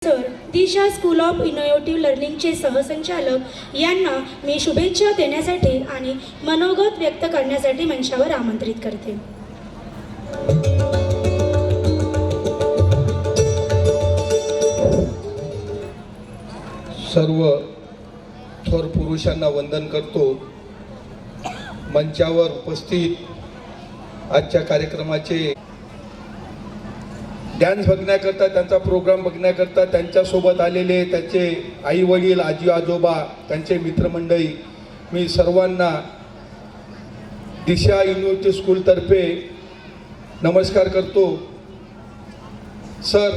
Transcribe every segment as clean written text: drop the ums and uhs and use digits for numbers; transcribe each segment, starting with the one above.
Sir, Disha school of innovative लर्निंगचे सहसंचालक यांना मी शुभेच्छा देण्यासाठी आणि मनोगत व्यक्त करण्यासाठी मंचावर आमंत्रित करते. सर्व थोर पुरुषांना वंदन करतो. मंचावर उपस्थित आजच्या कार्यक्रमाचे डान्स बघण्याकरता, त्यांचा प्रोग्राम बघण्याकरता त्यांच्यासोबत आलेले त्यांचे आई वडील, आजी आजोबा, त्यांचे मित्रमंडळी, मी सर्वांना दिशा इनोव्हेटिव्ह स्कूलतर्फे नमस्कार करतो. सर,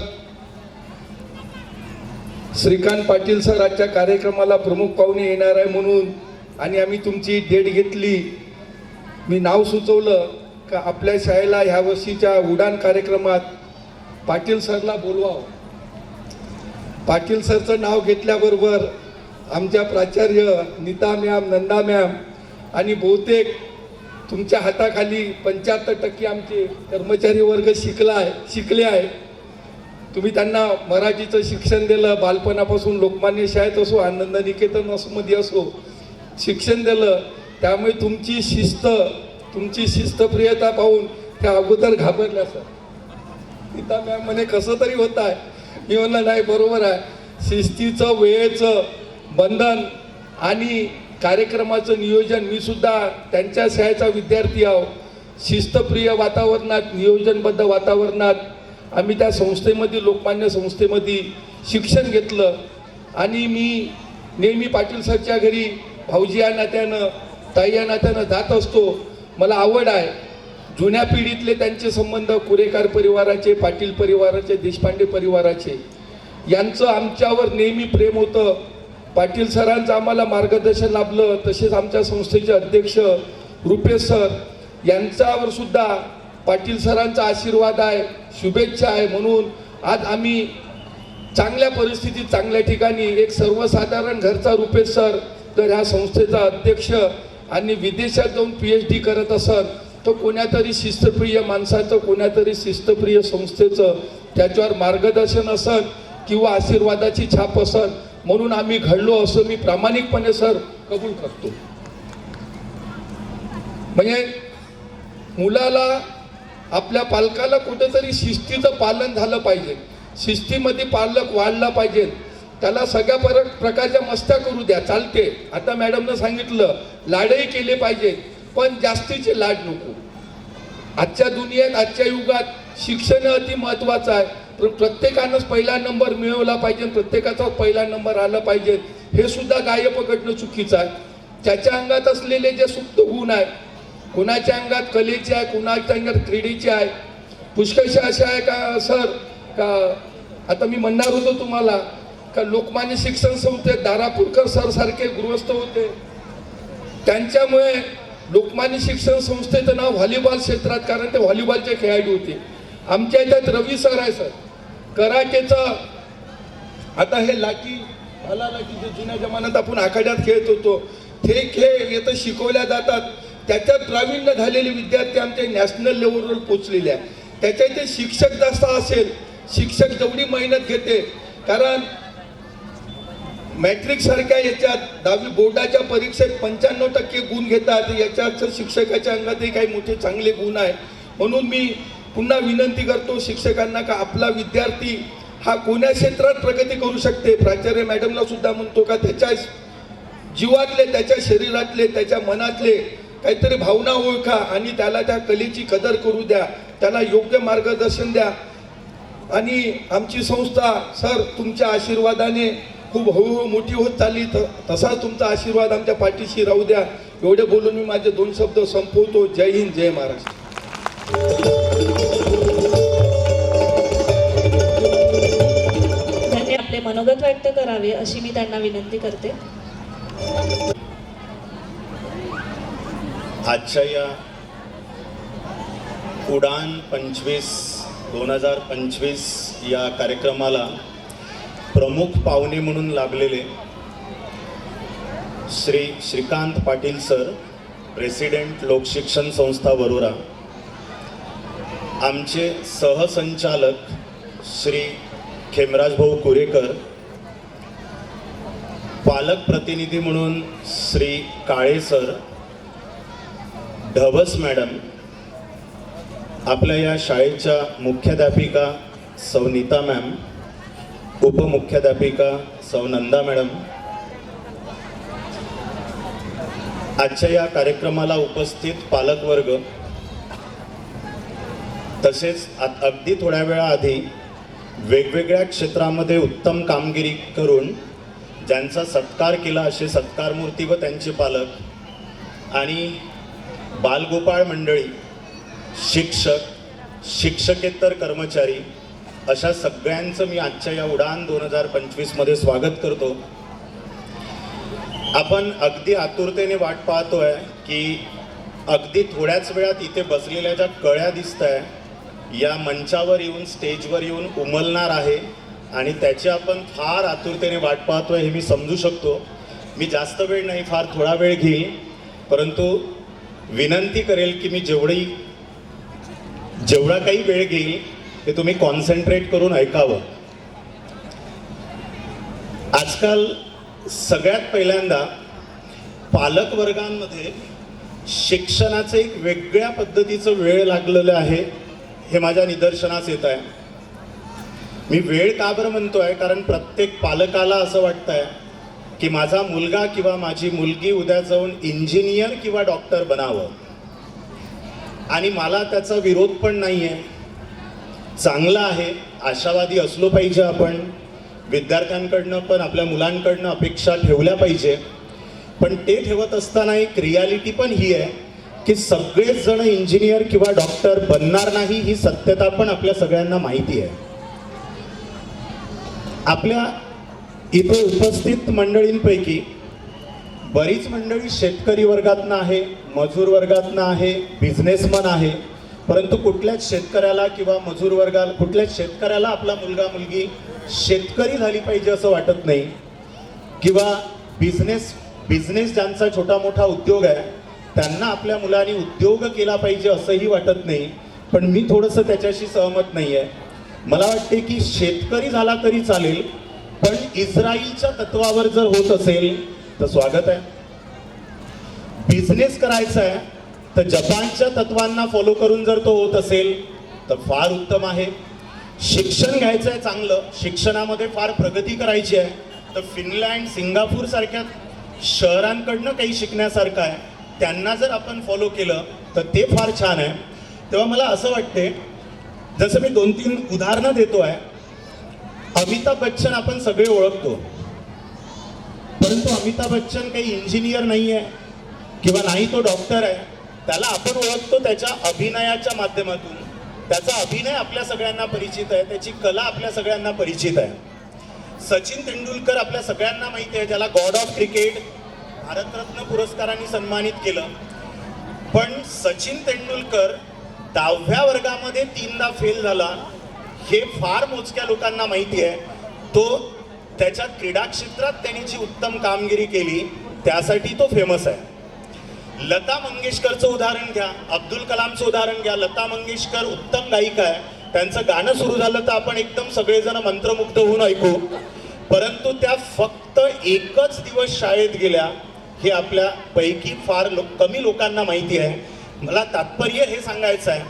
श्रीकांत पाटील सर आजच्या कार्यक्रमाला प्रमुख पाहुणे येणार आहे म्हणून आणि आम्ही तुमची डेट घेतली. मी नाव सुचवलं का आपल्या शाळेला ह्या वर्षीच्या उडान कार्यक्रमात पाटील सरला बोलवावं. पाटील सरचं नाव घेतल्याबरोबर आमच्या प्राचार्य नीता मॅम, नंदा मॅम आणि बहुतेक तुमच्या हाताखाली 75% आमचे कर्मचारी वर्ग शिकले आहे. तुम्ही त्यांना मराठीचं शिक्षण दिलं, बालपणापासून लोकमान्य शाळेत असो, आनंद निकेतन मध्ये असो शिक्षण दिलं. त्यामुळे तुमची शिस्तप्रियता पाहून त्या अगोदर घाबरल्या. सर, नीता मॅम म्हणे कसं तरी होत आहे. मी म्हणलं नाही, बरोबर आहे. शिस्तीचं, वेळेचं बंधन आणि कार्यक्रमाचं नियोजन, मी सुद्धा त्यांच्या शाळेचा विद्यार्थी आहो. शिस्तप्रिय वातावरणात, नियोजनबद्ध वातावरणात आम्ही त्या संस्थेमध्ये, लोकमान्य संस्थेमध्ये शिक्षण घेतलं. आणि मी नेहमी पाटील सरच्या घरी भाऊजी या नात्यानं, ताई या नात्यानं जात असतो. मला आवड आहे. जुन्या पिढीतले त्यांचे संबंध, कुरेकर परिवाराचे, पाटील परिवाराचे, देशपांडे परिवाराचे, यांचं आमच्यावर नेहमी प्रेम होतं. पाटील सरांचं आम्हाला मार्गदर्शन लाभलं. तसेच आमच्या संस्थेचे अध्यक्ष रुपेश सर यांच्यावर सुद्धा पाटील सरांचा आशीर्वाद आहे, शुभेच्छा आहे. म्हणून आज आम्ही चांगल्या परिस्थितीत, चांगल्या ठिकाणी, एक सर्वसाधारण घरचा रुपेश सर तर ह्या संस्थेचा अध्यक्ष आणि विदेशात जाऊन PhD करत असत, तो कोण्यातरी शिस्तप्रिय माणसाचं, कोण्यातरी शिस्तप्रिय संस्थेचं त्याच्यावर मार्गदर्शन असत किंवा आशीर्वादाची छाप असत. म्हणून आम्ही घडलो असं मी प्रामाणिकपणे सर कबूल करतो. म्हणजे मुलाला, आपल्या पालकाला कुठेतरी शिस्तीचं पालन झालं पाहिजे. शिस्तीमध्ये पालक वाढला पाहिजे. त्याला सगळ्या प्रकारच्या मस्त्या करू द्या, चालते. आता मॅडमनं सांगितलं लाडही केले पाहिजे, पण जास्तीचे लाड नको. आजच्या दुनियेत, आजच्या युगात शिक्षण अति महत्त्वाचं आहे. पण प्रत्येकानंच पहिला नंबर मिळवला पाहिजे, प्रत्येकाचा पहिला नंबर आला पाहिजे, हे सुद्धा गाय पकडणं चुकीचं आहे. त्याच्या अंगात असलेले जे सुप्त गुण आहे, कुणाच्या अंगात कलेचे आहे, कुणाच्या अंगात क्रीडेचे आहे, पुष्कळशा अशा आहे का सर, का आता मी म्हणणार होतो तुम्हाला का लोकमान्य शिक्षण संस्थेत दारापूरकर सर सारखे गृहस्थ होते. त्यांच्यामुळे लोकमान्य शिक्षण संस्थेचं नाव व्हॉलीबॉल क्षेत्रात, कारण ते व्हॉलीबॉलचे खेळाडू होते. आमच्या इथं रवी सर आहे सर, कराटेचं. आता हे लाठी, भाला लाठी जे जुन्या जमान्यात आपण आखाड्यात खेळत होतो, हे खेळ इथं शिकवल्या जातात. त्याच्यात प्रावीण्य झालेले विद्यार्थी आमचे नॅशनल लेवलवर पोचलेले आहे. त्याच्या इथे शिक्षक जास्त असेल, शिक्षक जेवढी मेहनत घेते, कारण मॅट्रिक सारख्या याच्यात 10वी बोर्डाच्या परीक्षेत 95% गुण घेतात. याच्यात शिक्षकाच्या अंगातही काही मोठे चांगले गुण आहे. म्हणून मी पुन्हा विनंती करतो शिक्षकांना का आपला विद्यार्थी हा कोण्या क्षेत्रात प्रगती करू शकते. प्राचार्य मॅडमला सुद्धा म्हणतो का त्याच्या जीवातले, त्याच्या शरीरातले, त्याच्या मनातले काहीतरी भावना ओळखा आणि त्याला त्या कलेची कदर करू द्या, त्याला योग्य मार्गदर्शन द्या. आणि आमची संस्था सर तुमच्या आशीर्वादाने खूप हळूहळू मोठी होत चालली, तसाच तुमचा आशीर्वाद आमच्या पाठीशी राहू द्या. एवढे बोलून मी माझे 2 शब्द संपवतो. जय हिंद, जय महाराष्ट्र. त्यांनी आपले मनोगत व्यक्त करावे अशी मी त्यांना विनंती करते. आजच्या या उडान 2025 या कार्यक्रमाला प्रमुख पाहुणे म्हणून लाभलेले श्री श्रीकांत पाटील सर, प्रेसिडेंट लोकशिक्षण संस्था वरोरा, आमचे सहसंचालक श्री खेमराज भाऊ कुरेकर, पालक प्रतिनिधी म्हणून श्री काळे सर, ढवस मॅडम, आपल्या या शाळेच्या मुख्याध्यापिका सौ नीता मॅम, उपमुख्याध्यापिका सौ नंदा मॅडम, आजच्या या कार्यक्रमाला उपस्थित पालकवर्ग, तसेच अगदी थोड्या वेळाआधी वेगवेगळ्या क्षेत्रामध्ये उत्तम कामगिरी करून ज्यांचा सत्कार केला असे सत्कारमूर्ती व त्यांचे पालक आणि बालगोपाळ मंडळी, शिक्षक, शिक्षकेतर कर्मचारी अशा सगळ्यांचं मी आजच्या या उडान 2025मध्ये स्वागत करतो. आपण अगदी आतुरतेने वाट पाहतोय की अगदी थोड्याच वेळात इथे बसलेल्या ज्या कळ्या दिसत आहे या मंचावर येऊन, स्टेजवर येऊन उमलणार आहे आणि त्याची आपण फार आतुरतेने वाट पाहतोय हे मी समजू शकतो. मी जास्त वेळ नाही, फार थोडा वेळ घेईन, परंतु विनंती करेल की मी जेवढा काही वेळ घेईल ते तुम्ही कॉन्सन्ट्रेट करून ऐकावं. आजकाल सगळ्यात पहिल्यांदा पालक वर्गांमध्ये शिक्षणाचं एक वेगळ्या पद्धतीचं वेळ लागलेलं आहे हे माझ्या निदर्शनास येत आहे. मी वेळ का बरं म्हणतोय, कारण प्रत्येक पालकाला असं वाटतंय की माझा मुलगा किंवा माझी मुलगी उद्या जाऊन इंजिनियर किंवा डॉक्टर बनावं, आणि मला त्याचा विरोध पण नाही आहे, चांगला आहे, आशावादी असलो पाहिजे. आपण विद्यार्थ्यांकडनं पण आपल्या मुलांकडनं अपेक्षा ठेवल्या पाहिजे, पण ते ठेवत असताना एक रियालिटी पण ही आहे की सगळेच जण इंजिनियर किंवा डॉक्टर बनणार नाही, ही सत्यता पण आपल्या सगळ्यांना माहिती आहे. आपल्या इथे उपस्थित मंडळींपैकी बरीच मंडळी शेतकरी वर्गातनं आहे, मजूर वर्गातनं आहे, बिझनेसमन आहे, परंतु कुठल्याच शेतकऱ्याला किंवा मजूर वर्गाला, कुठल्याच शेतकऱ्याला आपला मुलगा मुलगी शेतकरी झाली पाहिजे असं वाटत नाही, किंवा बिझनेस ज्यांचा छोटा मोठा उद्योग आहे त्यांना आपल्या मुलांनी उद्योग केला पाहिजे असंही वाटत नाही. पण मी थोडंसं त्याच्याशी सहमत नाही आहे. मला वाटते की शेतकरी झाला तरी चालेल, पण इस्रायलच्या तत्वावर जर होत असेल तर स्वागत आहे. बिझनेस करायचा आहे तर जपानच्या तत्वांना फॉलो करून जर तो होत असेल तर फार उत्तम आहे. शिक्षण घ्यायचं आहे चांगलं, शिक्षणामध्ये फार प्रगती करायची आहे तर फिनलँड, सिंगापूर सारख्या शहरांकडनं काही शिकण्यासारखं आहे, त्यांना जर आपण फॉलो केलं तर ते फार छान आहे. तेव्हा मला असं वाटते, जसं मी 2-3 उदाहरणं देतो आहे. अमिताभ बच्चन आपण सगळे ओळखतो, परंतु अमिताभ बच्चन काही इंजिनियर नाही आहे किंवा नाही तो डॉक्टर आहे. त्याला आपण ओळखतो त्याच्या अभिनयाच्या माध्यमातून. त्याचा अभिनय आपल्या सगळ्यांना परिचित आहे, त्याची कला आपल्या सगळ्यांना परिचित आहे. सचिन तेंडुलकर आपल्या सगळ्यांना माहिती आहे, ज्याला गॉड ऑफ क्रिकेट भारतरत्न पुरस्काराने सन्मानित केलं. पण सचिन तेंडुलकर 10व्या वर्गामध्ये 3दा फेल झाला हे फार मोजक्या लोकांना माहिती आहे. तो त्याच्या क्रीडा क्षेत्रात त्यांनी जी उत्तम कामगिरी केली त्यासाठी तो फेमस आहे. लता मंगेशकरचं उदाहरण घ्या, अब्दुल कलामचं उदाहरण घ्या. लता मंगेशकर उत्तम गायिका आहे, त्यांचं गाणं सुरू झालं तर आपण एकदम सगळेजण मंत्रमुग्ध होऊन ऐकू, परंतु त्या फक्त एकच दिवस शाळेत गेल्या हे आपल्या पैकी फार कमी लोकांना माहिती आहे. मला तात्पर्य हे सांगायचं आहे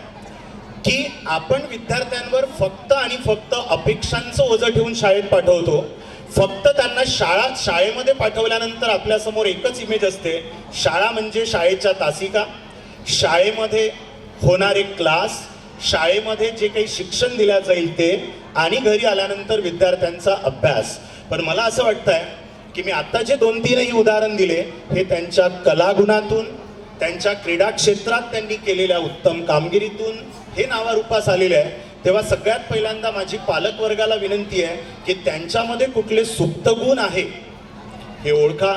की आपण विद्यार्थ्यांवर फक्त आणि फक्त अपेक्षांचं ओझं ठेवून शाळेत पाठवतो. फक्त त्यांना शाळेमध्ये पाठवल्यानंतर आपल्यासमोर एकच इमेज असते, शाळा म्हणजे शाळेच्या तासिका, शाळेमध्ये होणारे क्लास, शाळेमध्ये जे काही शिक्षण दिलं जाईल ते, आणि घरी आल्यानंतर विद्यार्थ्यांचा अभ्यास. पण मला असं वाटतंय की मी आता जे 2-3 उदाहरण दिले हे त्यांच्या कलागुणातून, त्यांच्या क्रीडा क्षेत्रात त्यांनी केलेल्या उत्तम कामगिरीतून हे नावारूपास आलेले आहे. तेव्हा सगळ्यात पहिल्यांदा माझी पालक वर्गाला विनंती आहे की त्यांच्यामध्ये कुठले सुप्त गुण आहे हे ओळखा,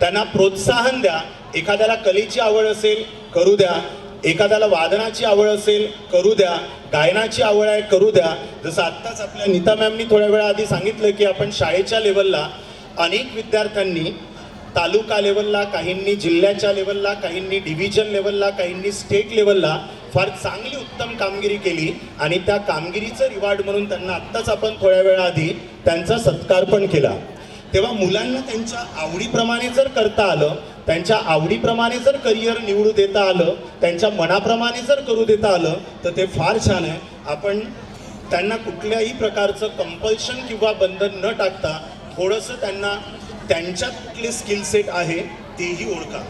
त्यांना प्रोत्साहन द्या. एखाद्याला कलेची आवड असेल करू द्या, एखाद्याला वादनाची आवड असेल करू द्या, गायनाची आवड आहे करू द्या. जसं आत्ताच आपल्या नीता मॅमनी थोड्या वेळा आधी सांगितलं की आपण शाळेच्या लेवलला अनेक विद्यार्थ्यांनी तालुका लेवलला, काहींनी जिल्ह्याच्या लेवलला, काहींनी डिव्हिजन लेवलला, काहींनी स्टेट लेवलला फार चांगली उत्तम कामगिरी केली आणि त्या कामगिरीचं रिवॉर्ड म्हणून त्यांना आत्ताच आपण थोड्या वेळाआधी त्यांचा सत्कार पण केला. तेव्हा मुलांना त्यांच्या आवडीप्रमाणे जर करता आलं, त्यांच्या आवडीप्रमाणे जर करिअर निवडू देता आलं, त्यांच्या मनाप्रमाणे जर करू देता आलं तर ते फार छान आहे. आपण त्यांना कुठल्याही प्रकारचं कंपल्शन किंवा बंधन न टाकता थोडंसं त्यांना त्यांच्यात कुठले स्किल सेट आहे तेही ओळखा.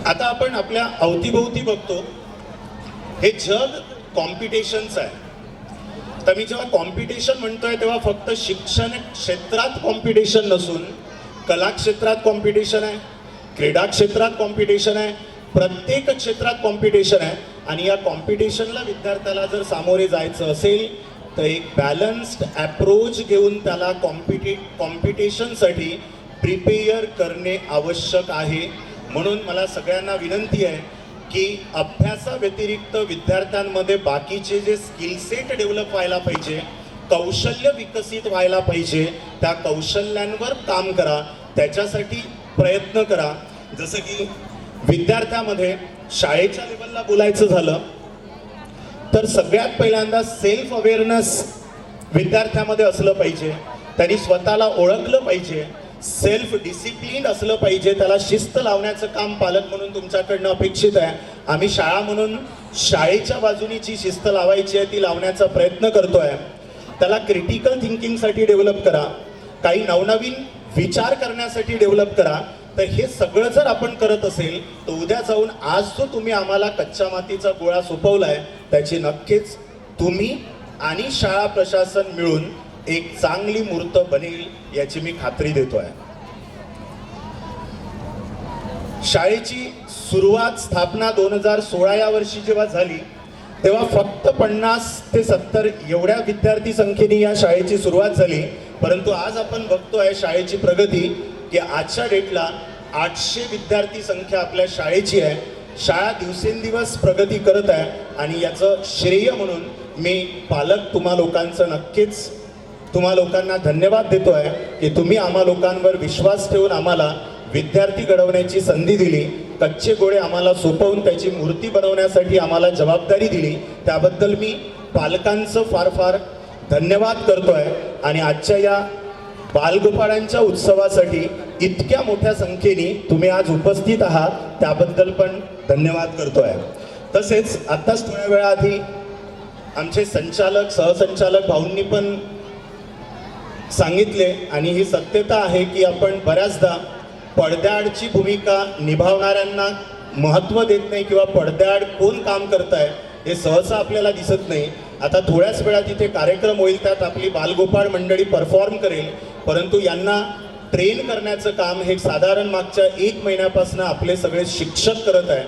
आता आपण आपल्या अवतीभोवती बघतो, हे जग कॉम्पिटिशनचं आहे. तर मी जेव्हा कॉम्पिटिशन म्हणतोय तेव्हा फक्त शिक्षण क्षेत्रात कॉम्पिटिशन नसून कला क्षेत्रात कॉम्पिटिशन आहे, क्रीडा क्षेत्रात कॉम्पिटिशन आहे, प्रत्येक क्षेत्रात कॉम्पिटिशन आहे. आणि या कॉम्पिटिशनला विद्यार्थ्याला जर सामोरे जायचं असेल तर एक बॅलन्स्ड अप्रोच घेऊन त्याला कॉम्पिटिशनसाठी प्रिपेअर करणे आवश्यक आहे. म्हणून मला सगळ्यांना विनंती आहे की अभ्यासाव्यतिरिक्त विद्यार्थ्यांमध्ये बाकीचे जे स्किल सेट डेव्हलप व्हायला पाहिजे, कौशल्य विकसित व्हायला पाहिजे, त्या कौशल्यांवर काम करा, त्याच्यासाठी प्रयत्न करा. जसं की विद्यार्थ्यामध्ये शाळेच्या लेवलला बोलायचं झालं तर सगळ्यात पहिल्यांदा सेल्फ अवेअरनेस विद्यार्थ्यामध्ये असलं पाहिजे. त्यांनी स्वतःला ओळखलं पाहिजे, सेल्फ डिसिप्लिन असलं पाहिजे, त्याला शिस्त लावण्याचं काम पालक म्हणून तुमच्याकडनं अपेक्षित आहे. आम्ही शाळा म्हणून शाळेच्या बाजूनी जी शिस्त लावायची आहे ती लावण्याचा प्रयत्न करतोय. त्याला क्रिटिकल थिंकिंगसाठी डेव्हलप करा, काही नवनवीन विचार करण्यासाठी डेव्हलप करा. तर हे सगळं जर आपण करत असेल तर उद्या जाऊन आज जो तुम्ही आम्हाला कच्च्या मातीचा गोळा सोपवलाय त्याची नक्कीच तुम्ही आणि शाळा प्रशासन मिळून एक चांगली मूर्त बनेल याची मी खात्री देतोय. शाळेची सुरुवात स्थापना 2016 या वर्षी जेव्हा झाली तेव्हा फक्त 50 ते 70 एवढ्या विद्यार्थी संख्येने या शाळेची सुरुवात झाली. परंतु आज आपण बघतोय शाळेची प्रगती की आजच्या डेटला 800 विद्यार्थी संख्या आपल्या शाळेची आहे. शाळा दिवसेंदिवस प्रगती करत आहे आणि याचं श्रेय म्हणून मी पालक तुम्हा लोकांना धन्यवाद देतो आहे की तुम्ही आम्हा लोकांवर विश्वास ठेवून आम्हाला विद्यार्थी घडवण्याची संधी दिली, कच्चे गोळे आम्हाला सोपवून त्याची मूर्ती बनवण्यासाठी आम्हाला जबाबदारी दिली. त्याबद्दल मी पालकांचं फार फार धन्यवाद करतोय. आणि आजच्या या बालगोपाळांच्या उत्सवासाठी इतक्या मोठ्या संख्येने तुम्ही आज उपस्थित आहात त्याबद्दल पण धन्यवाद करतोय. तसेच आत्ताच थोड्या वेळाआधी आमचे संचालक सहसंचालक भाऊंनी पण सांगितले आणि ही सत्यता आहे की आपण बऱ्याचदा पडद्याआडची भूमिका निभावणाऱ्यांना महत्त्व देत नाही किंवा पडद्याआड कोण काम करताय हे सहसा आपल्याला दिसत नाही. आता थोड्याच वेळात इथे कार्यक्रम होईल, त्यात आपली बालगोपाळ मंडळी परफॉर्म करेल. परंतु यांना ट्रेन करण्याचं काम हे साधारण मागच्या 1 महिन्यापासून आपले सगळे शिक्षक करत आहे.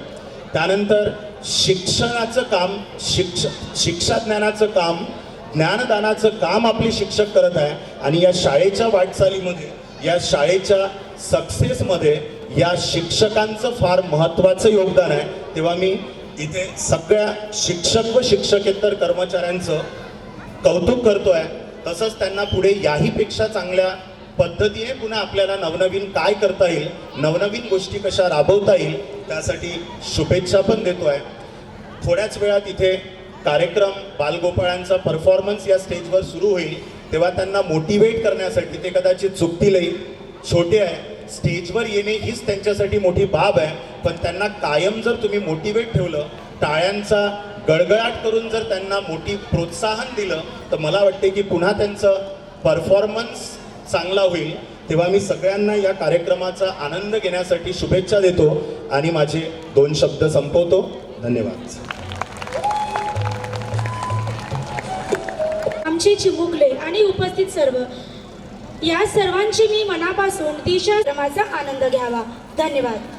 त्यानंतर शिक्षणाचं काम, शिक्षा ज्ञानाचं काम, ज्ञानदानाचं काम आपले शिक्षक करत आहे. आणि या शाळेच्या वाटचालीमध्ये, या शाळेच्या सक्सेसमध्ये या शिक्षकांचं फार महत्त्वाचं योगदान आहे. तेव्हा मी इथे सगळ्या शिक्षक व शिक्षकेतर कर्मचाऱ्यांचं कौतुक करतोय. तसंच त्यांना पुढे याहीपेक्षा चांगल्या पद्धतीने पुन्हा आपल्याला नवनवीन काय करता येईल, नवनवीन गोष्टी कशा राबवता येईल त्यासाठी शुभेच्छा पण देतोय. थोड्याच वेळात इथे कार्यक्रम बालगोपाळांचा परफॉर्मन्स या स्टेजवर सुरू होईल. तेव्हा त्यांना मोटिवेट करण्यासाठी, ते कदाचित चुकतीलही, छोटे आहे, स्टेजवर येणे हीच त्यांच्यासाठी मोठी बाब आहे. पण त्यांना कायम जर तुम्ही मोटिवेट ठेवलं, टाळ्यांचा गडगडाट करून जर त्यांना प्रोत्साहन दिलं तर मला वाटते की पुन्हा त्यांचं परफॉर्मन्स चांगला होईल. तेव्हा मी सगळ्यांना या कार्यक्रमाचा आनंद घेण्यासाठी शुभेच्छा देतो आणि माझे 2 शब्द संपवतो. धन्यवाद. आमचे चिमुकले आणि उपस्थित सर्व, या सर्वांची मी मनापासून तिच्या श्रमाचा आनंद घ्यावा. धन्यवाद.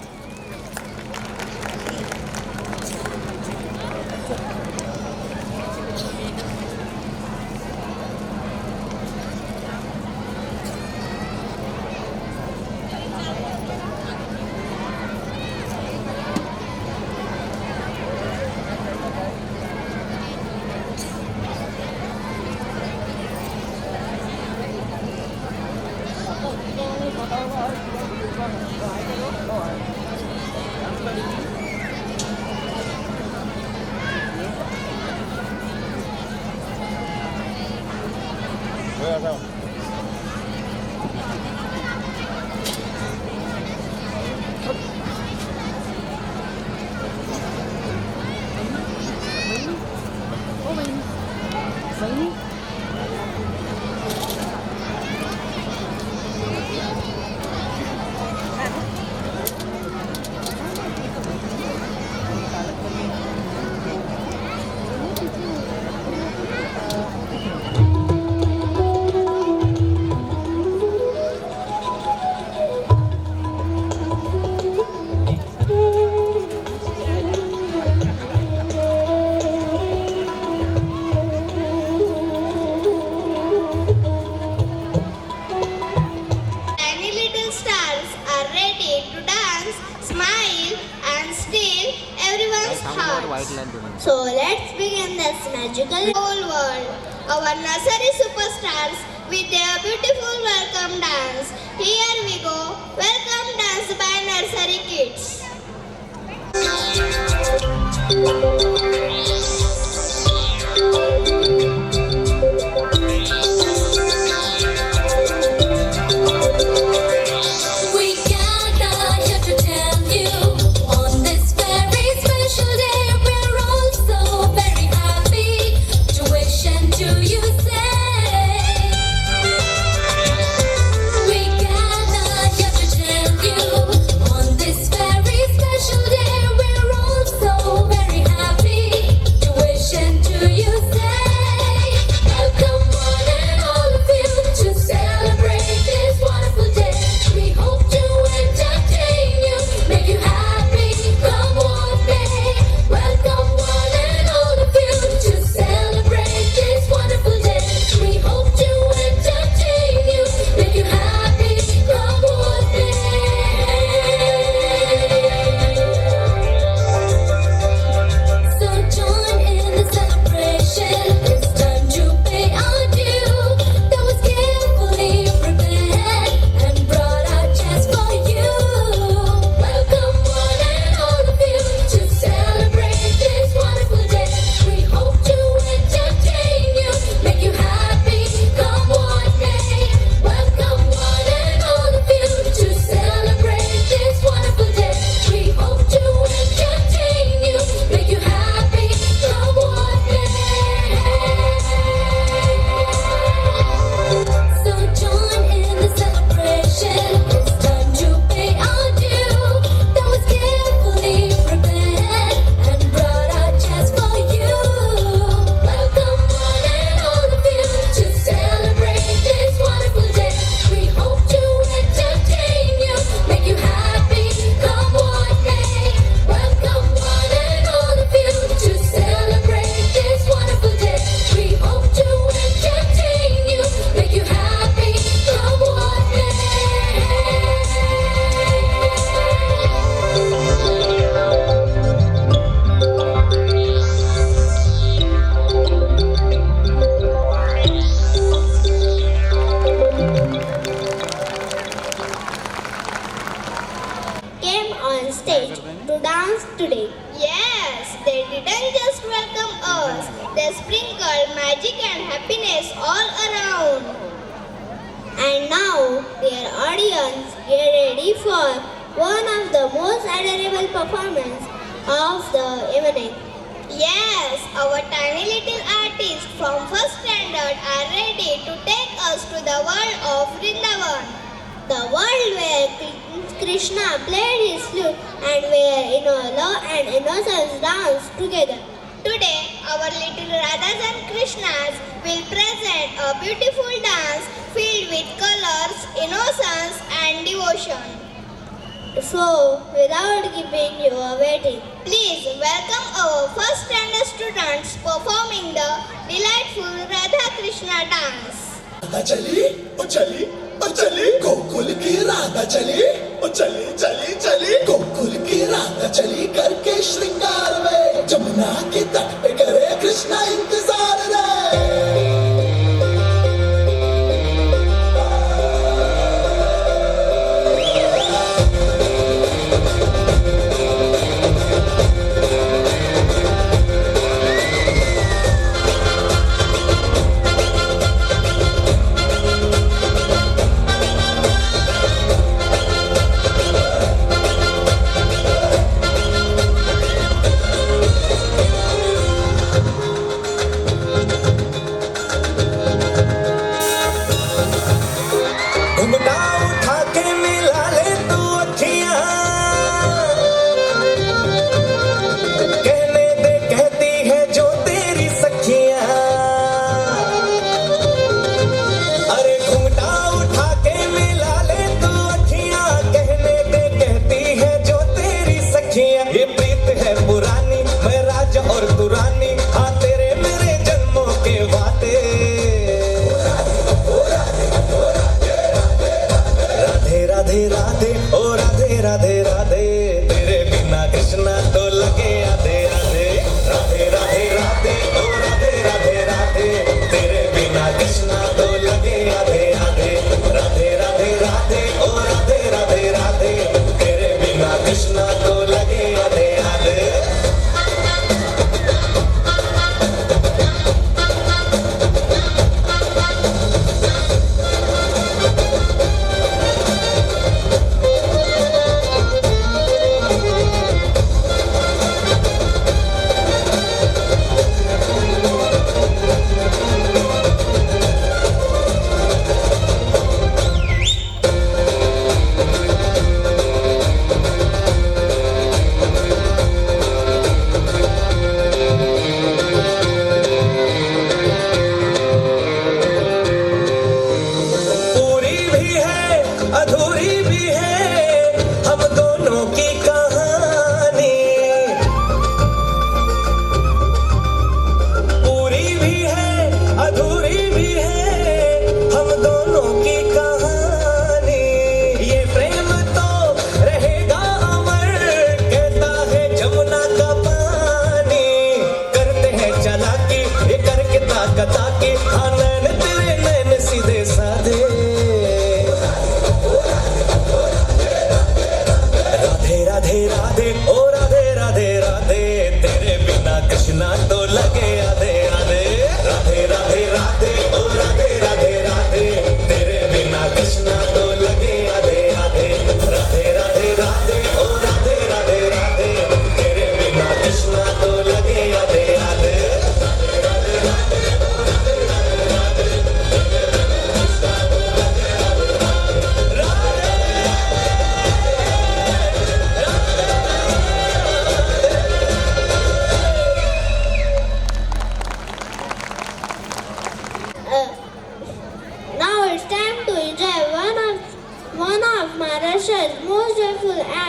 Tiny little stars are ready to dance, smile, and steal everyone's hearts. So let's begin this magical whole world. Our nursery superstars with their beautiful welcome dance. Here we go. Welcome dance by nursery kids. We gather here to tell you on this very special day we're all so very happy to wish and to you say. We gather here to tell you on this very special day we're all so very happy to wish and to you say. Welcome one and all of you to celebrate this wonderful day. We hope to entertain you, make you happy, come what may. Welcome one and all of you to celebrate this wonderful day. We hope to entertain you, make you happy, come what may. So join in the celebration. It's time to pay our due. That was carefully prepared and brought out just for you. Welcome one and all of you to celebrate this wonderful day. We hope to entertain you, make you happy, come what may. Welcome one and all of you to celebrate this wonderful day. We hope to entertain you, make you happy, come what may. So join in the celebration. It's time to pay our due. That was carefully prepared and brought out just for you. Welcome one and all of you to celebrate this wonderful day. We hope to entertain you, make you happy, come what may. Welcome one and all of you to celebrate this wonderful day. We hope to entertain you, make you happy, come what may. Came on stage to dance today. Yes, they didn't just welcome us, they sprinkled magic and happiness all around. And now, dear audience, get ready for one of the most adorable performances of the evening. Yes, our tiny little artists from first standard are ready to take us to the world of Vrindavan. The world where Krishna played his flute and where love and innocence danced together. Today, our little Radhas and Krishnas will present a beautiful dance filled with colors, innocence and devotion. So, without keeping you waiting, please welcome our first standard students performing the delightful Radha Krishna dance. Radha चली ओ चली ओ चली गोकुल की राधा चली ओ चली चली चली गोकुल की राधा चली करके श्रृंगार में जमुना के तट पे करे कृष्णा इंतजार रे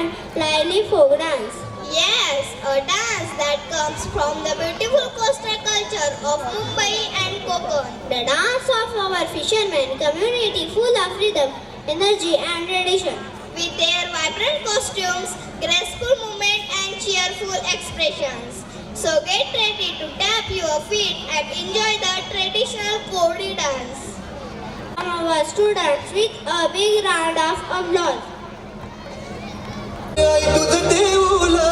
and lively folk dance. Yes, a dance that comes from the beautiful coastal culture of Mumbai and Konkan. The dance of our fishermen community full of rhythm, energy and tradition. With their vibrant costumes, graceful movement and cheerful expressions. So get ready to tap your feet and enjoy the traditional Kodi dance. Our students with a big round of applause. तुझं देऊला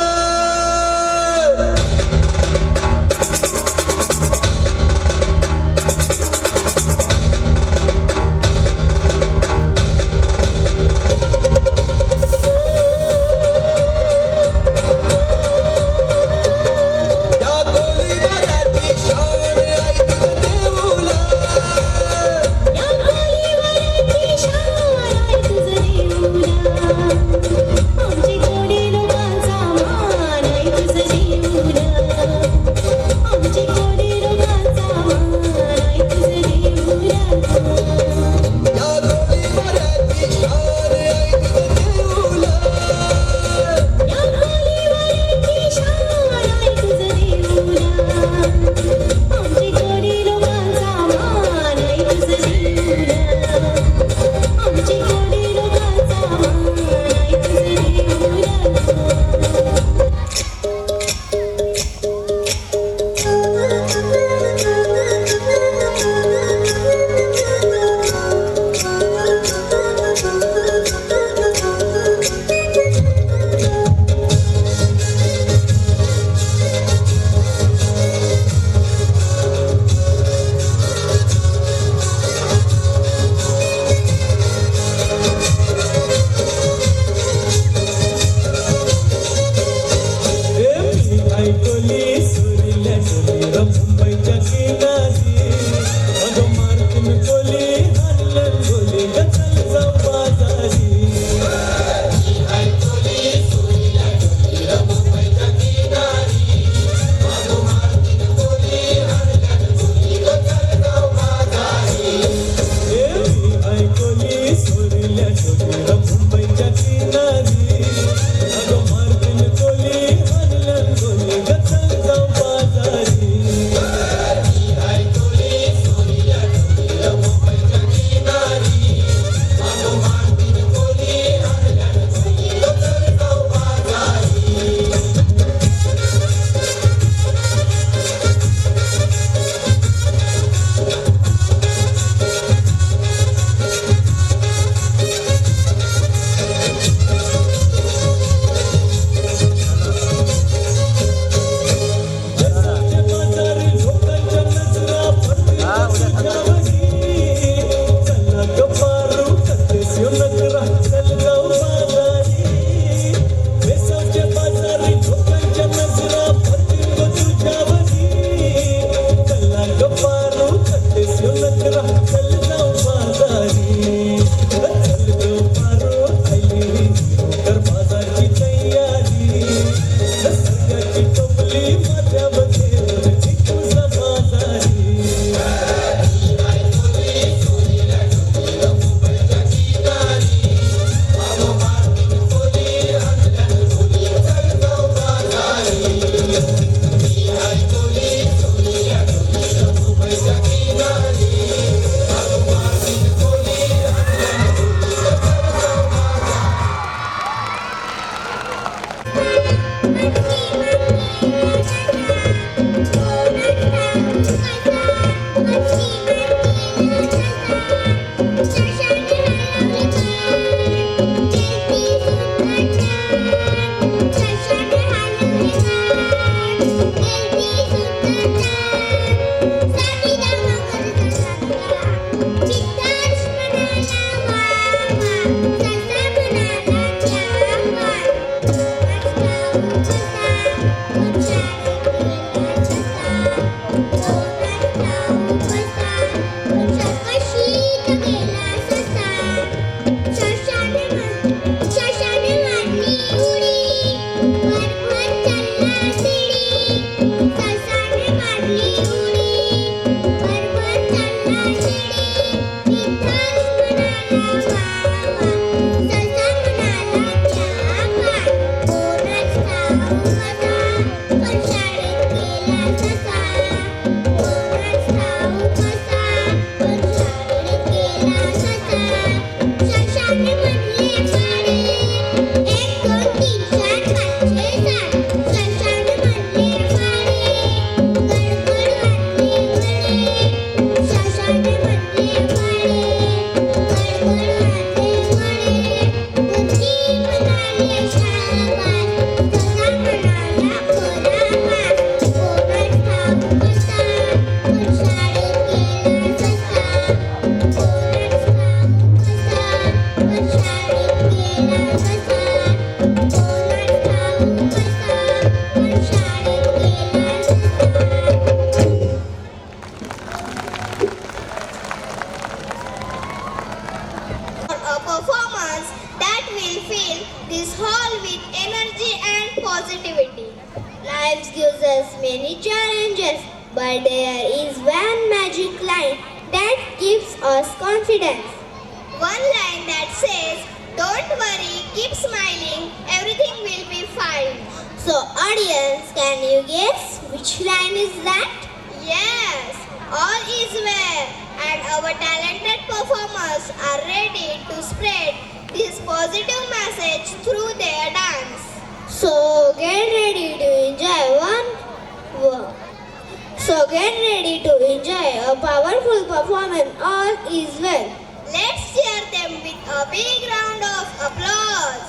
आमचे कोणी लोकांचा challenges, but there is one magic line that gives us confidence. One line that says, "Don't worry, keep smiling, everything will be fine." So audience, can you guess which line is that? Yes, all is well, and our talented performers are ready to spread this positive message through their dance. So get ready to enjoy a powerful performance. All is well. Let's cheer them with a big round of applause.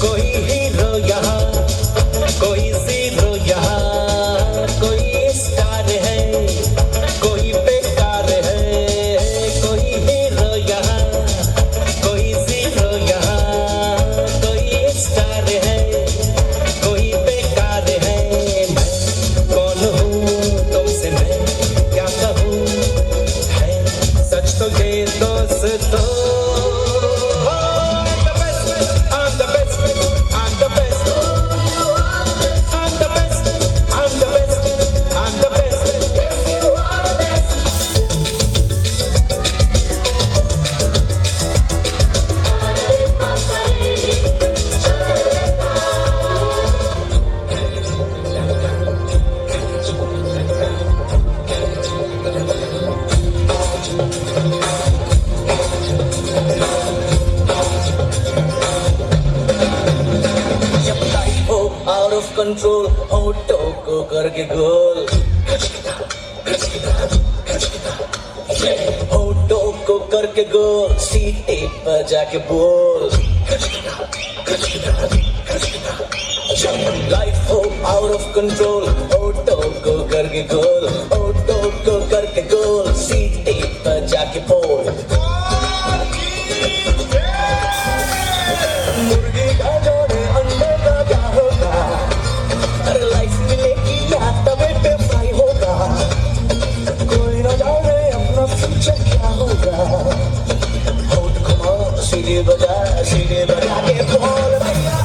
कोई hero यहाँ कोई जीरो यहाँ कोई star है कोई बेकार है कोई हीरो यहाँ कोई जीरो यहाँ कोई स्टार है कोई बेकार है मैं कौन हूँ तुमसे मैं क्या कहूँ है सच तो ये दोस्तों out of control होठों को करके गोल होठों को करके गोल सीटे पर जाके बोल लाइफ हो out of control होठों को करके गोल होठों को करके गोल सीटे पर जाके बोल मुर्गी का जोड़े अंडे का क्या होगा अरे लाइफ मिलेगी या तवे पे फ्राई होगा कोई ना जाने अपना फ्यूचर क्या होगा होठ घुमा सीढ़ी बजा के बोल भैया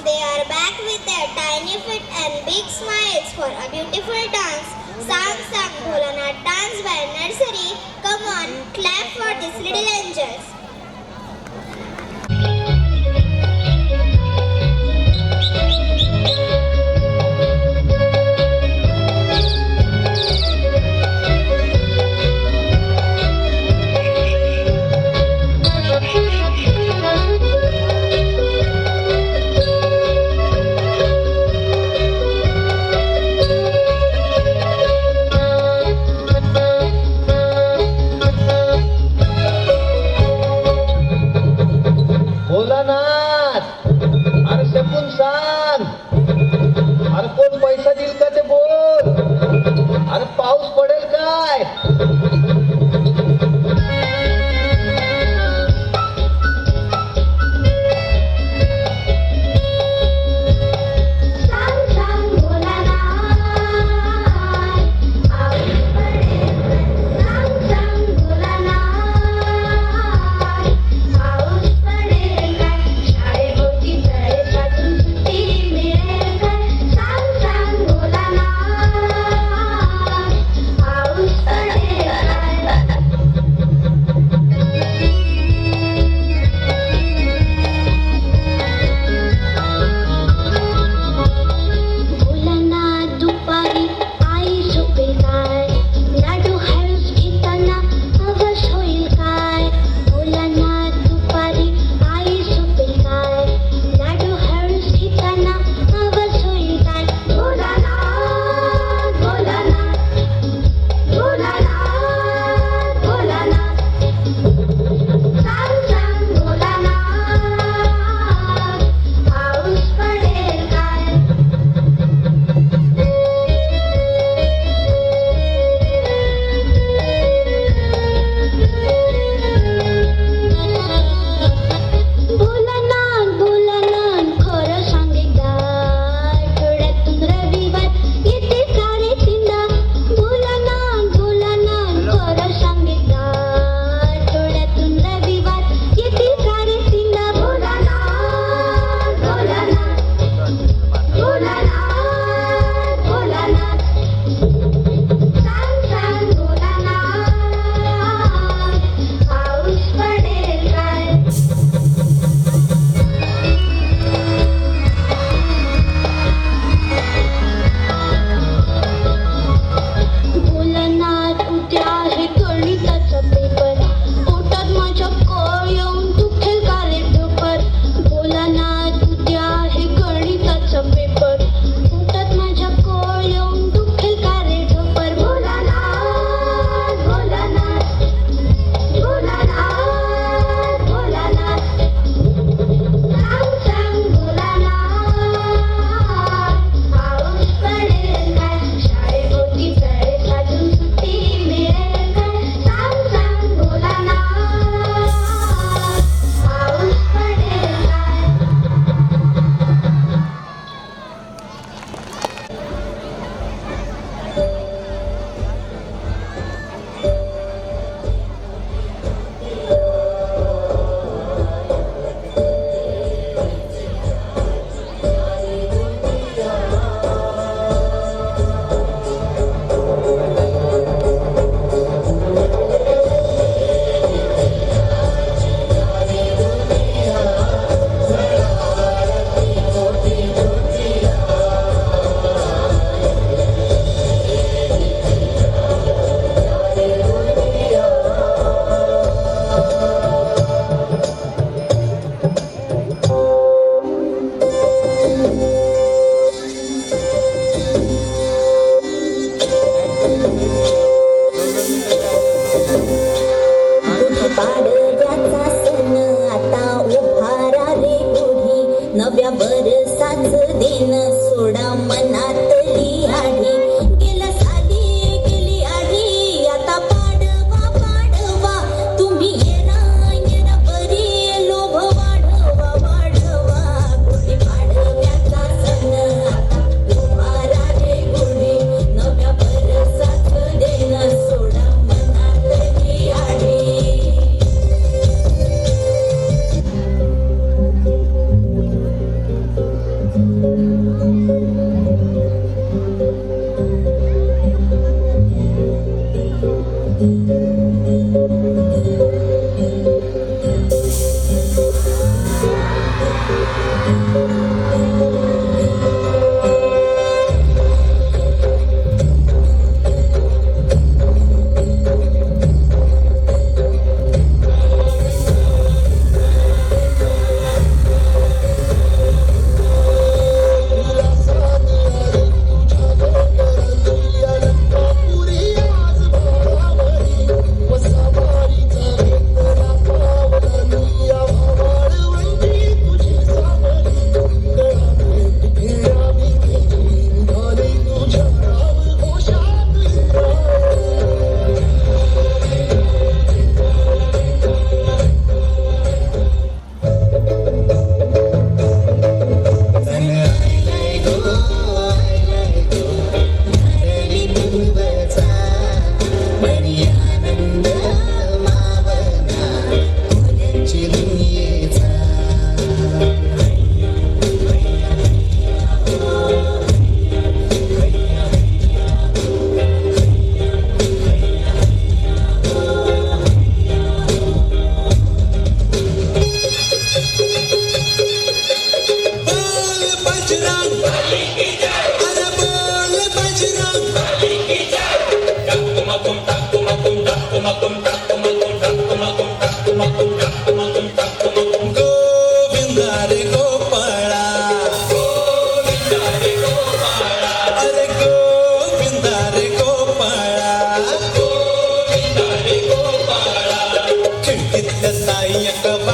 They are back with their tiny feet and big smiles for a beautiful dance. Sang Bholanat dance by nursery. Come on, clap for these little angels.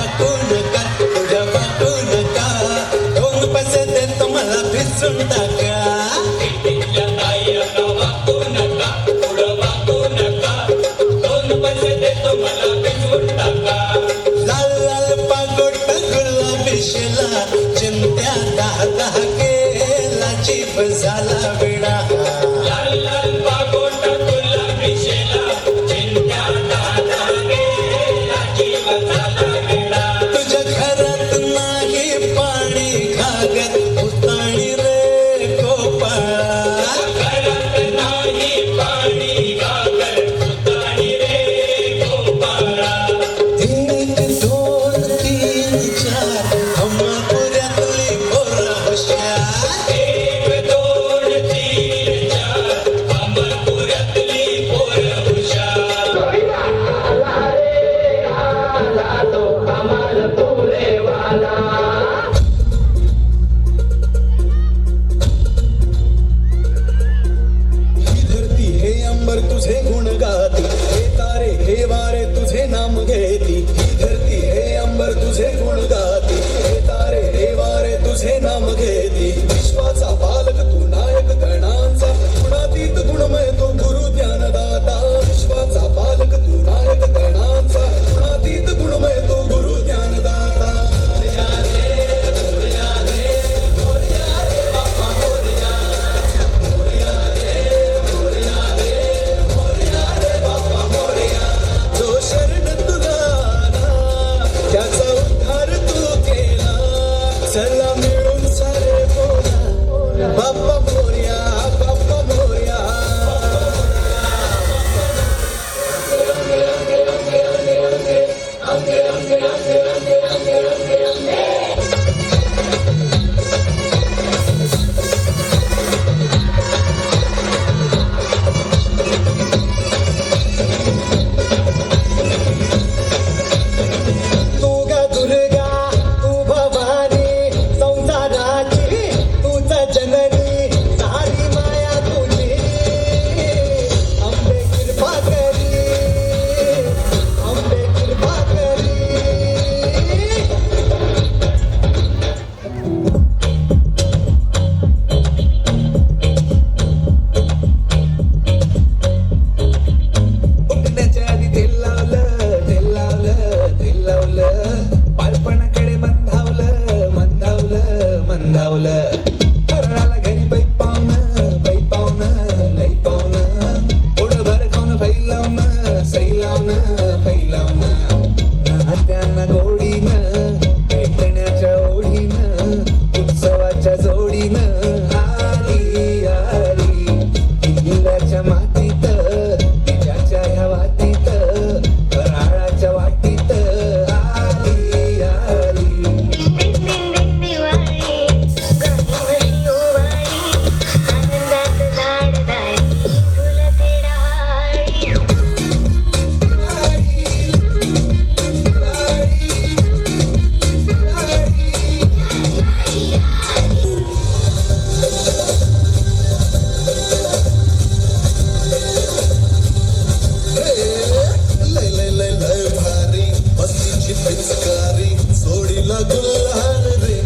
वाकू नका पुढं वाकू नका 2 पैसे देतो मला भिजून टाका लाल लाल पागोट गुलाबी शेला चिंत्या 10 केला जीभ झाला वेडा तुझ्या घरात नाही पाणी घागर उताणी रे गोपाळा 1 2 3 4 अम्मापुऱ्यातली पोरं हुशार 1 2 3 4 अम्मापुऱ्यातली पोरं हुशार ही धरती हे अंबर तुझे गुण गाती हे तारे हे वारे तुझे नाम घेती ही धरती हे अंबर तुझे गुण गाती हे तारे हे वारे तुझे नाम घेती विश्वाचा पालक तू नायक गणांचा गुणातीत गुणमय तो गुरु ज्ञानदाता विश्वाचा पालक तू नायक गणांचा गुणातीत गुणमय तो गुरु ज्ञानदाता जो शरण तुला त्याचा उद्धार तू केला चला मिळून सारे बोला बाप्पा मोरया बाप्पा मोरया तू गा दुर्गा तू भवानी संसाराची तूच जननी सारी माया तुझी अंबे कृपा करी अंबे कृपा करी उठण्याच्या आधी तेल लावलं तेल लावलं तेल लावलं बालपणाकडे मंदावलं मंदावलं मंदावलं हरणाला घरी बाई पाहुणं लई पाहुणं पोटभर खाऊन फैलावणं सैलावणं फैलावणं नात्यांना गोडीनं भेटण्याच्या ओढीनं उत्सवाच्या जोडीनं आली आली किल्ल्याच्या मातीत तिच्याच्या ह्या वाटीत कराळाच्या वाटीत आली आली लय लय लय लय भारी मस्तीची पिचकारी सोडीला गुल्हार रे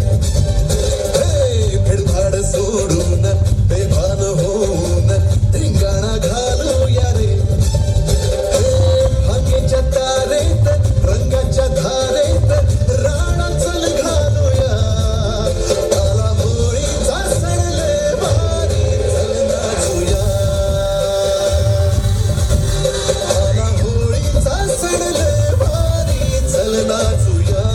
फेडफाड सोडून बेभान होऊन धिंगाणा घालूया रे भांगेच्या तारेत रंगाच्या धारेत राणा चल घालूया काला होळीचा सण लय भारी चल नाचूया काला होळीचा सण लय भारी चल नाचूया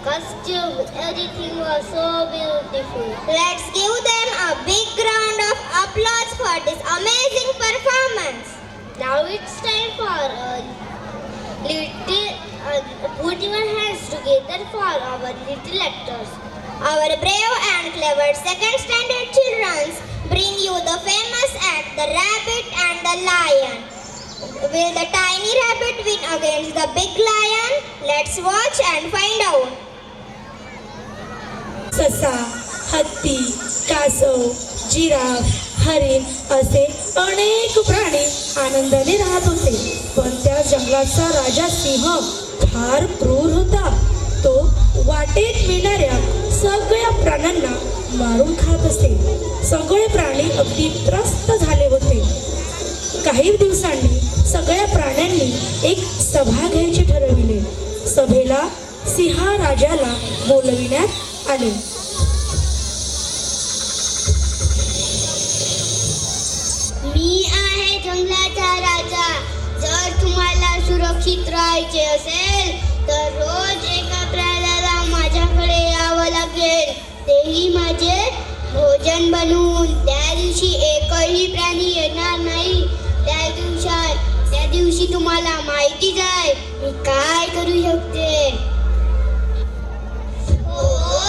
costume, everything was so beautiful. Let's give them a big round of applause for this amazing performance. Now it's time for a Put your hands together for our little actors. Our brave and clever second standard children bring you the famous act The Rabbit and the Lion. Will the tiny rabbit win against the big lion? Let's watch and find out. ससा, हत्ती, कासव, giraffe, हरिण असे अनेक प्राणी आनंदाने राहत होते. पण त्या जंगलाचा राजा सिंह फार क्रूर होता. तो वाटेत मिळणाऱ्या सगळ्या प्राण्यांना मारून खात असे. सगळे प्राणी अगदी त्रस्त झाले होते. काही दिवसांनी सगळ्या प्राण्यांनी एक सभा घ्यायची ठरविले. सभेला सिंह राजाला बोलविण्यात आले. मी आहे जंगलाचा राजा. जर तुम्हाला सुरक्षित राहायचे असेल तर रोज एका प्राण्याला माझ्याकडे यावं लागेल, तेही माझे भोजन बनवून. त्या दिवशी एकही प्राणी येणार नाही. त्या दिवशी तुम्हाला माहितीच आहे मी काय करू शकते. हो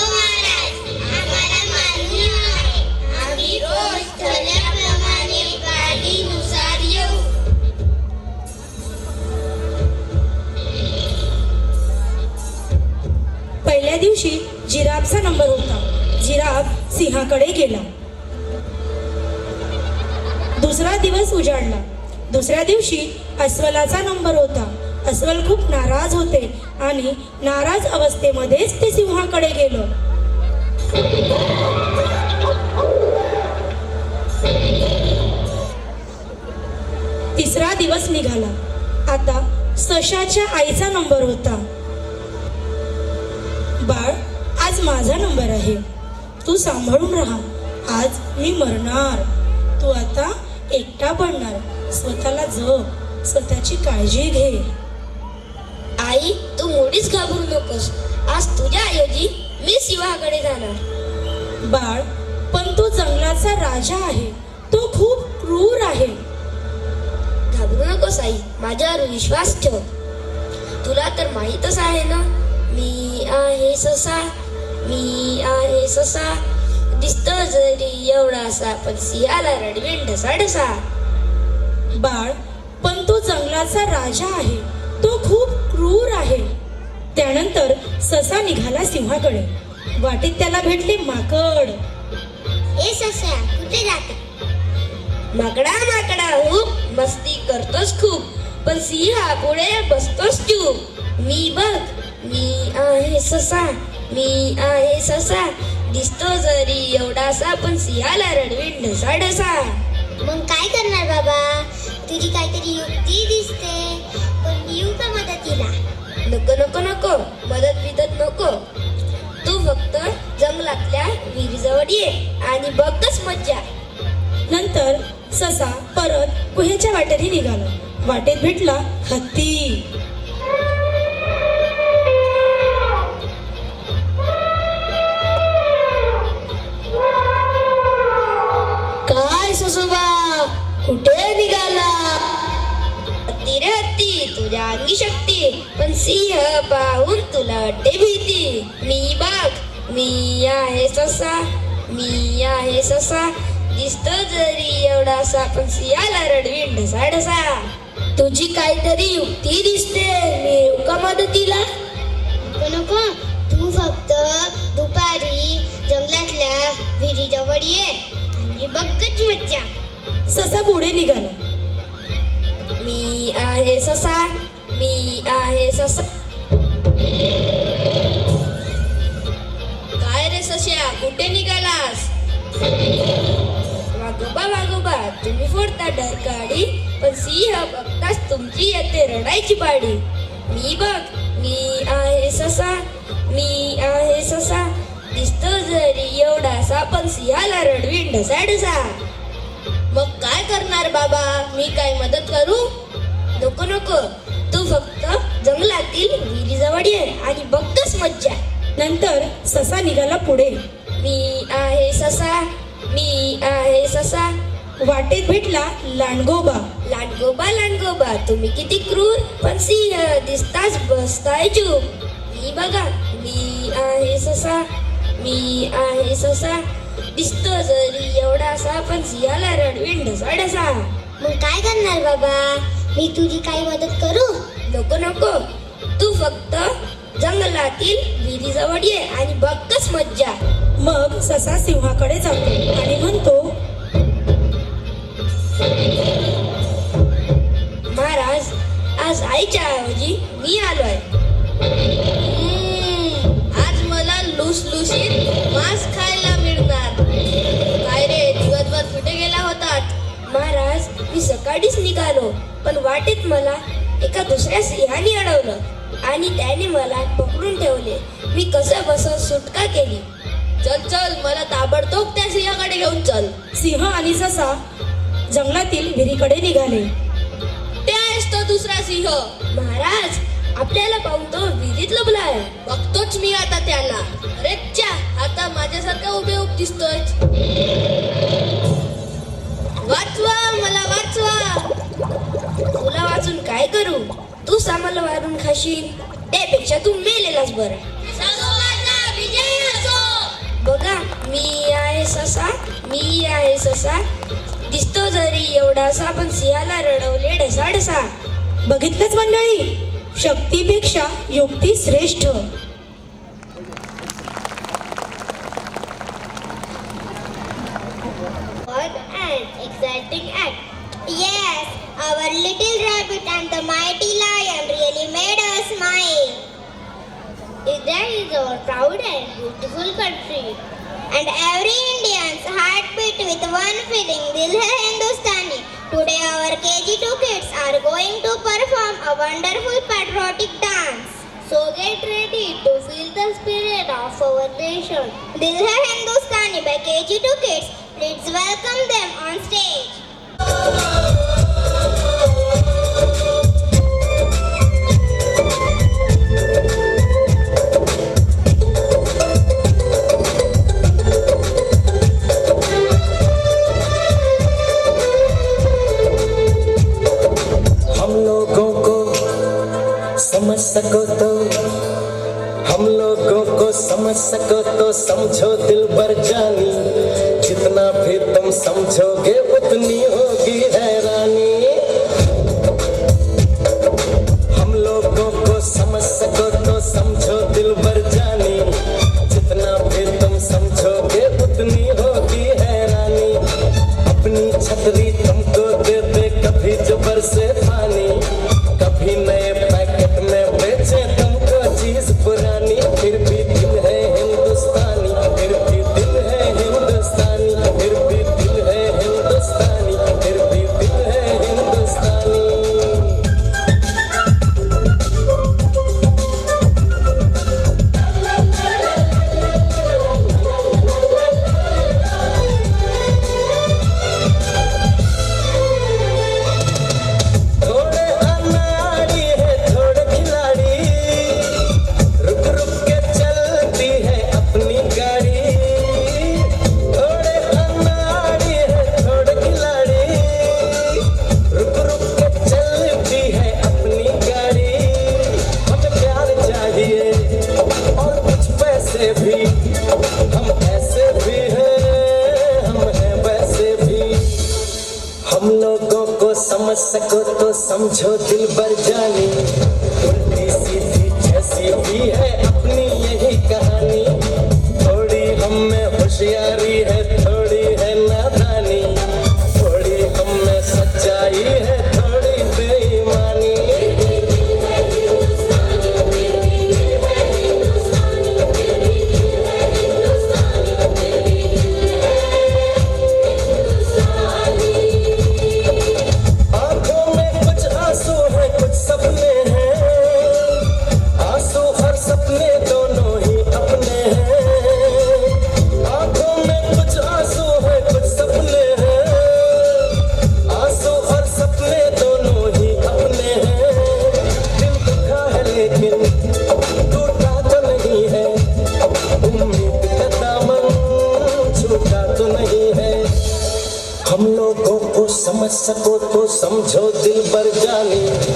महाराज, आम्हाला मान्य आहे. आम्ही रोज ठरल्याप्रमाणे गाडीनुसार येऊ. पहिल्या दिवशी जिराफचा नंबर होता. जिराफ सिंहाकडे गेला. दुसरा दिवस उजाडला. दुसऱ्या दिवशी अस्वलाचा नंबर होता. अस्वल खूप नाराज होते आणि नाराज अवस्थेमध्येच ते सिंहाकडे गेलं. तिसरा दिवस निघाला. आता सशाच्या आईचा नंबर होता. बाळ, आज माझा नंबर आहे. तू सांभाळून राहा. आज मी मरणार. तू आता एकटा पडणार. स्वतःला जग, स्वतःची काळजी घे. आई, तू मुळीच घाबरू नकोस. आज तुझ्या ऐवजी मी सिंहाकडे जाणार. बाळ, पण तो जंगलाचा राजा आहे. तो खूप क्रूर आहे. घाबरू नकोस आई, माझ्यावर विश्वास ठेव. तुला तर माहीतच आहे ना, मी आहे ससा. मी आहे ससा. दिसतो जरी एवढासा पण सिंहाला रडवीन ढसाढसा. बाळ, पण तो जंगलाचा राजा आहे. तो खूप क्रूर आहे. त्यानंतर ससा निघाला सिंहाकडे. वाटेत त्याला भेटले माकड. ए ससा, कुठे जाते? माकडा माकडा खूप मस्ती करतोस खूप, पण सिंहा पुढे बसतोस चूप. मी बघ, मी आहे ससा. मी आहे ससा. दिसतो जरी एवढासा पण सिंहाला रडवीन ढसाढसा. मग काय करणार बाबा? तुझी काहीतरी युक्ती दिसते, पण येऊ का मदतीला? नको नको नको, मदत बिदत नको. तू फक्त जंगलातल्या विहिरीजवळ ये आणि बघच मज्जा. नंतर ससा परत गुहेच्या वाटेने निघाला. वाटेत भेटला हत्ती. काय ससोबा, कुठे निघाला? हत्ती रे हत्ती, तुझ्या अंगी शक्ती, पण सिंह पाहून तुला वाटते भीती. मी बघ, मी आहे ससा. मी आहे ससा. दिसतो जरी एवढासा पण सिंहाला रडवीन ढसाढसा. तुझी काहीतरी युक्ती दिसते, मी येऊ का मदतीला? नको, तू फक्त दुपारी जंगलातल्या विहिरीजवळ ये आणि बघच मज्जा. ससा पुढे निघाला. मी आहे ससा. मी आहे ससा. काय रे सश्या, कुठे निघालास? वागोबा वागोबा, तुम्ही फोडता डरकाळी, पण सिंह बघताच तुमची येते रडायची पाडी. मी बघ, मी आहे ससा. मी आहे ससा. दिसतो जरी एवढासा पण सिंहाला रडवीन ढसाढसा. मग काय करणार बाबा? मी काय मदत करू? नको नको, तू फक्त जंगलातील विहिरीजवळ ये आणि बघतच मज्जा. नंतर ससा निघाला पुढे. मी आहे ससा. मी आहे ससा. वाटेत भेटला लांडगोबा. लांडगोबा लांडगोबा तुम्ही किती क्रूर, पण सिंह दिसताच बसताय चूप. मी बघा, मी आहे ससा, मी आहे ससा, दिसतो जरी एवढासा पण सिंहाला रडवीन ढसाढसा. मग काय करणार बाबा, मी तुझी काही मदत करू? नको नको, तू फक्त जंगलातील विहिरीजवळ ये आणि बघच मज्जा. मग ससा सिंहाकडे जातो आणि म्हणतो, महाराज, आज आईच्या ऐवजी मी आलोय. आज मला लुसलुसीत मांस खायला मिळणार. काय रे, दिवसभर कुठे गेला होतात? महाराज, मी सकाळीच निघालो, पण वाटेत मला एका दुसऱ्या सिंहाने अडवलं आणि त्याने मला पकडून ठेवले. मी कसं बसं सुटका केली. चल चल, मला ताबडतोब त्या सिंहाकडे घेऊन चल. सिंह आणि ससा जंगलातील विहिरीकडे निघाले. ते आहेस तो दुसरा सिंह. महाराज, आपल्याला पाहून तो विहिरीत लपलाय. बघतोच मी आता त्याला. अरे च्या, आता माझ्यासारखा उभे दिसतोय. वाचवा, मला वाचवा. तुला वाचून काय करू? तू सामाला मारून खाशील, त्यापेक्षा तू मेलेलाच बरं. बघा, मी आहे ससा, मी आहे ससा, दिसतो जरी एवढासा पण सिंहाला रडवले ढसाढसा. बघितलंच मंडळी, शक्तीपेक्षा युक्ती श्रेष्ठ. What an exciting act. Yes, our little rabbit and the mighty lion really made us smile. That is our proud and beautiful country. And every Indian's heartbeat with one feeling, Dil Hai Hindustani. Today our KG2 kids are going to perform a wonderful patriotic dance. So get ready to feel the spirit of our nation. Dil Hai Hindustani by KG2 kids. Let's welcome them on stage. हम लोगों को समझ सको तो, हम लोगों को समझ सको तो समझो दिल भर जानी. जितना भी तुम समझोगे उतनी होगी हैरानी. हम लोगों को समझ सको तो समझो दिल भर जानी. जितना भी तुम समझोगे उतनी होगी हैरानी. अपनी छतरी तुमको दे दे कभी जबर से पानी, कभी नए पैकेट में बेचे तुमको चीज पुरानी. फिर भी दिल है हिंदुस्तानी, फिर भी दिल है हिंदुस्तानी, फिर भी दिल है हिंदुस्तानी, फिर भी दिल है हिंदुस्तानी. थोड़े अनाड़ी है थोड़े खिलाड़ी, रुक रुक के चलती है अपनी गाड़ी. थोड़े अनाड़ी है थोड़े खिलाड़ी, रुक रुक के चलती है अपनी गाड़ी. हमें प्यार चाहिए और कुछ पैसे भी, हम ऐसे भी हैं, हम हैं वैसे भी. हम लोगों को समझ सको तो समझो दिल भर जानी. उल्टी सीधी जैसी भी है अपनी यही कहानी. थोड़ी हम में होशियारी है, थोड़ी है नादानी. थोड़ी हम में सच्चाई है, थोड़ी बेईमानी. आंखों में कुछ आंसू है, कुछ सपने हैं. आंसू और सपने दोनों ही अपने हैं. आंखों में समझो दिल बर जानी